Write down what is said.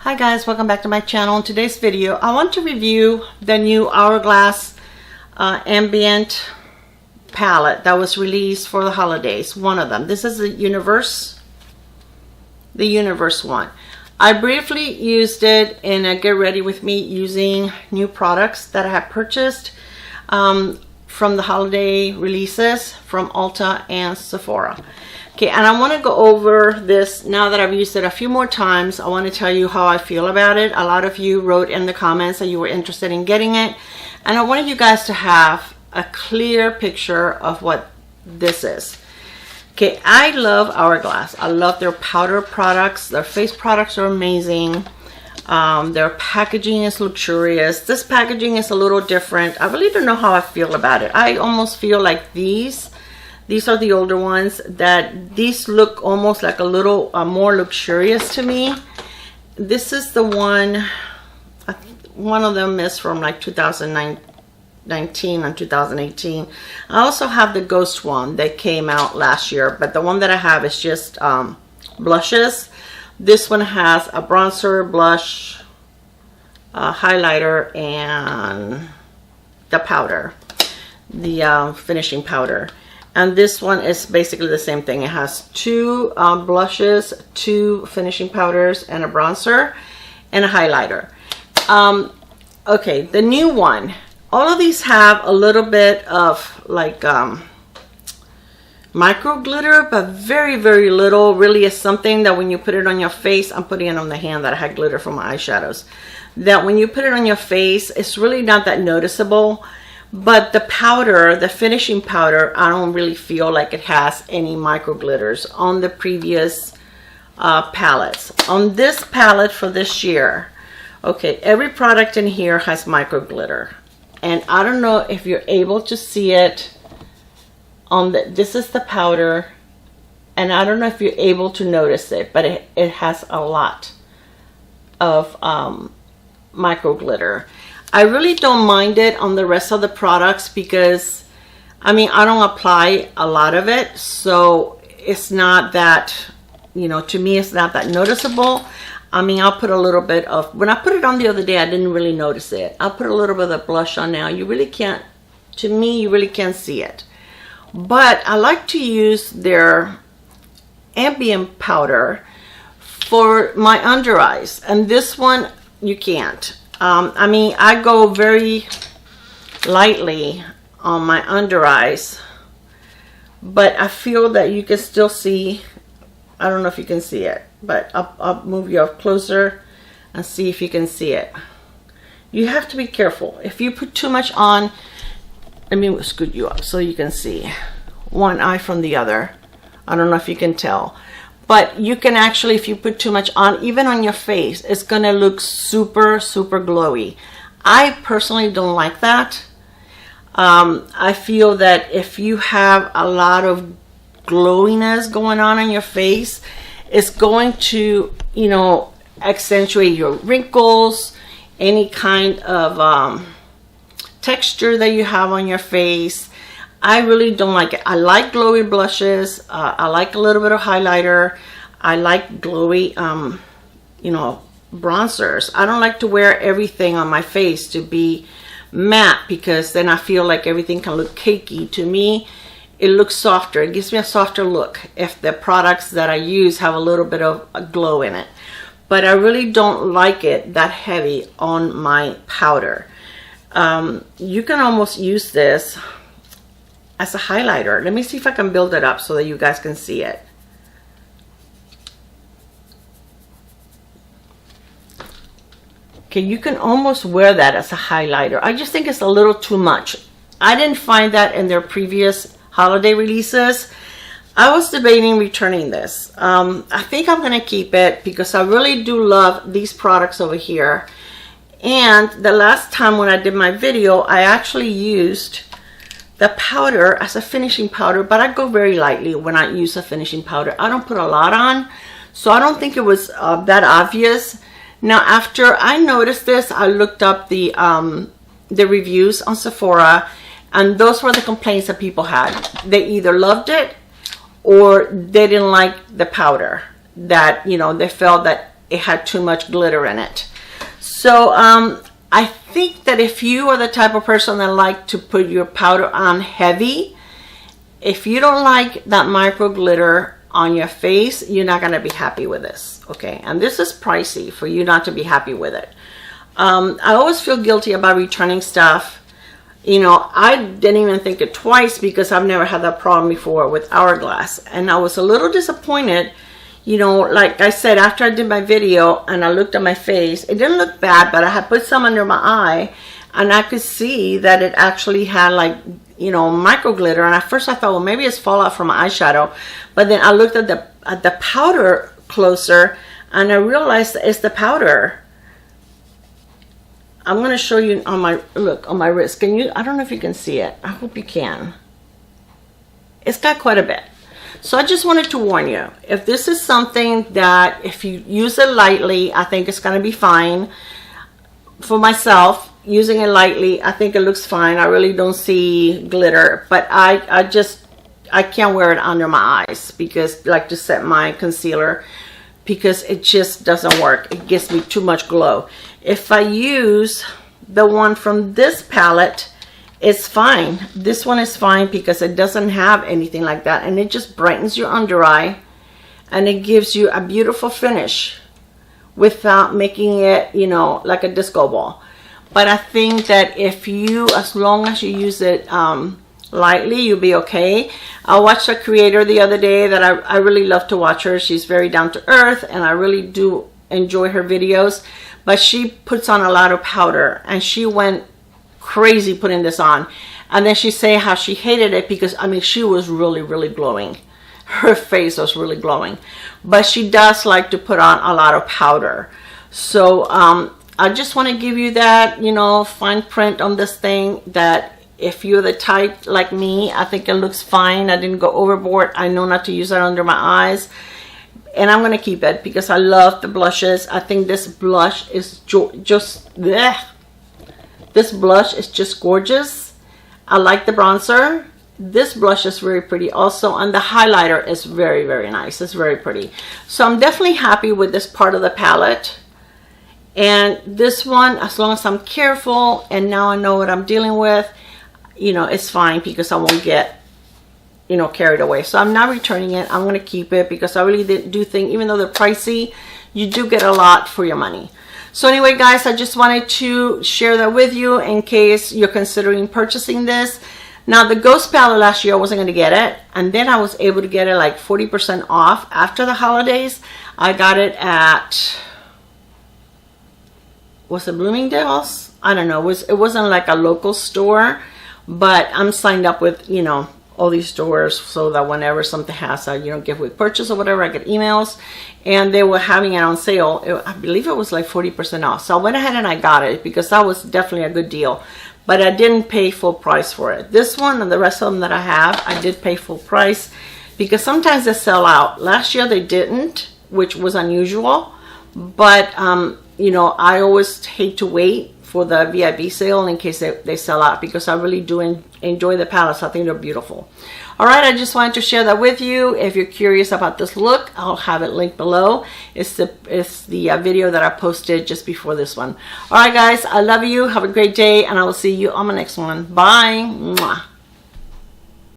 Hi guys, welcome back to my channel. In today's video, I want to review the new Hourglass Ambient palette that was released for the holidays. One of them. This is the Universe one. I briefly used it in a get ready with me using new products that I have purchased from the holiday releases from Ulta and Sephora. Okay, and I want to go over this now that I've used it a few more times. I want to tell you how I feel about it. A lot of you wrote in the comments that you were interested in getting it, and I wanted you guys to have a clear picture of what this is. Okay, I love Hourglass. I love their powder products. Their face products are amazing. Their packaging is luxurious. This packaging is a little different. I really don't know how I feel about it. I almost feel like these are the older ones, that these look almost like a little more luxurious to me. This is the one of them is from like 2019 and 2018. I also have the Ghost one that came out last year, but the one that I have is just blushes. This one has a bronzer, blush, highlighter, and the powder, the finishing powder. And this one is basically the same thing. It has two blushes, two finishing powders, and a bronzer, and a highlighter. Okay, the new one. All of these have a little bit of like micro glitter, but very, very little. Really is something that when you put it on your face, I'm putting it on the hand that I had glitter for my eyeshadows. That when you put it on your face, it's really not that noticeable. But the powder, the finishing powder, I don't really feel like it has any micro glitters on the previous palettes. On this palette for this year, okay, every product in here has micro glitter. And I don't know if you're able to see it on the, this is the powder. And I don't know if you're able to notice it, but it has a lot of micro glitter. I really don't mind it on the rest of the products because, I mean, I don't apply a lot of it. So it's not that, you know, to me, it's not that noticeable. I mean, I'll put a little bit of, when I put it on the other day, I didn't really notice it. I'll put a little bit of blush on now. You really can't, to me, you really can't see it. But I like to use their ambient powder for my under eyes. And this one, you can't. I mean, I go very lightly on my under eyes, but I feel that you can still see. I don't know if you can see it, but I'll move you up closer and see if you can see it. You have to be careful. If you put too much on, let me scoot you up so you can see one eye from the other. I don't know if you can tell. But you can actually, if you put too much on, even on your face, it's going to look super, super glowy. I personally don't like that. I feel that if you have a lot of glowiness going on your face, it's going to, you know, accentuate your wrinkles, any kind of texture that you have on your face. I really don't like it. I like glowy blushes. I like a little bit of highlighter. I like glowy, you know, bronzers. I don't like to wear everything on my face to be matte because then I feel like everything can look cakey. To me, it looks softer. It gives me a softer look if the products that I use have a little bit of a glow in it. But I really don't like it that heavy on my powder. You can almost use this as a highlighter. Let me see if I can build it up so that you guys can see it. Okay, you can almost wear that as a highlighter. I just think it's a little too much. I didn't find that in their previous holiday releases. I was debating returning this. I think I'm gonna keep it because I really do love these products over here. And the last time when I did my video, I actually used the powder as a finishing powder, but I go very lightly when I use a finishing powder. I don't put a lot on, so I don't think it was that obvious. Now, after I noticed this, I looked up the reviews on Sephora, and those were the complaints that people had. They either loved it or they didn't like the powder. That, you know, they felt that it had too much glitter in it. So I think that if you are the type of person that like to put your powder on heavy, if you don't like that micro glitter on your face, you're not going to be happy with this, okay? And this is pricey for you not to be happy with it. I always feel guilty about returning stuff. You know, I didn't even think it twice because I've never had that problem before with Hourglass. And I was a little disappointed, you know, like I said, after I did my video and I looked at my face, it didn't look bad, but I had put some under my eye and I could see that it actually had like, you know, micro glitter. And at first I thought, well, maybe it's fallout from my eyeshadow. But then I looked at the powder closer and I realized it's the powder. I'm going to show you on my, look, on my wrist. Can you, I don't know if you can see it. I hope you can. It's got quite a bit. So I just wanted to warn you, if this is something that if you use it lightly, I think it's going to be fine. For myself, using it lightly, I think it looks fine. I really don't see glitter, but I can't wear it under my eyes because, like, to set my concealer, because it just doesn't work. It gives me too much glow. If I use the one from this palette, it's fine. This one is fine because it doesn't have anything like that, and it just brightens your under eye and it gives you a beautiful finish without making it, you know, like a disco ball. But I think that if you, as long as you use it lightly, you'll be okay. I watched a creator the other day that I really love to watch her. She's very down to earth and I really do enjoy her videos, but she puts on a lot of powder and she went crazy putting this on. And then she said how she hated it because, I mean, she was really glowing. Her face was really glowing, but she does like to put on a lot of powder. So I just want to give you that, you know, fine print on this thing, that if you're the type like me, I think it looks fine. I didn't go overboard. I know not to use it under my eyes. And I'm going to keep it because I love the blushes. I think this blush is just, bleh. This blush is just gorgeous. I like the bronzer. This blush is very pretty also. And the highlighter is very nice. It's very pretty. So I'm definitely happy with this part of the palette. And this one, as long as I'm careful and now I know what I'm dealing with, you know, it's fine because I won't get, you know, carried away. So I'm not returning it. I'm going to keep it because I really do think, even though they're pricey, you do get a lot for your money. So anyway, guys, I just wanted to share that with you in case you're considering purchasing this. Now, the Ghost palette last year, I wasn't going to get it. And then I was able to get it like 40% off after the holidays. I got it at, was it Bloomingdale's? I don't know. It wasn't like a local store, but I'm signed up with, you know, all these stores so that whenever something has a, you know, giveaway purchase or whatever, I get emails, and they were having it on sale. I believe it was like 40% off. So I went ahead and I got it because that was definitely a good deal, but I didn't pay full price for it. This one and the rest of them that I have, I did pay full price because sometimes they sell out. Last year they didn't, which was unusual, but you know, I always hate to wait for the VIP sale in case they sell out because I really do enjoy the palettes. I think they're beautiful. All right, I just wanted to share that with you. If you're curious about this look, I'll have it linked below. It's the video that I posted just before this one. All right, guys, I love you. Have a great day, and I will see you on my next one. Bye. Mwah.